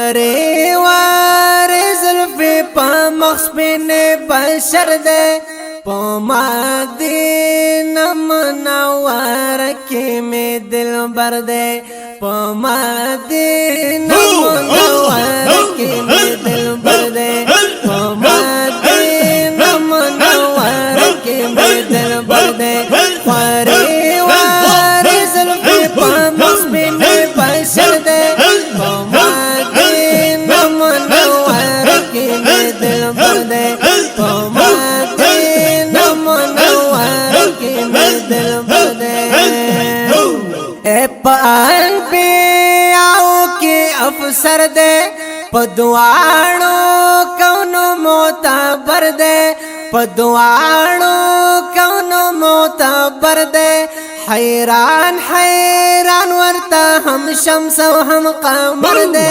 واري واري زلفي پا مخصبين بشر دے پا مدینہ منور کی میں دل بر دے پا مدینہ منور کی میں دل بر دے پا مدینہ منور کی میں دل بر دے واري واري زلفي پا مخصبين بشر دے پا مدینہ منور کی میں دل بر دے پا مدینہ منور کی میں دل بر دے اے پان پیاؤ کی افسر دے پدوانو کونو معتبر دے پدوانو کونو معتبر دے حیران حیران ورتا ہم شمس و ہم قمر دے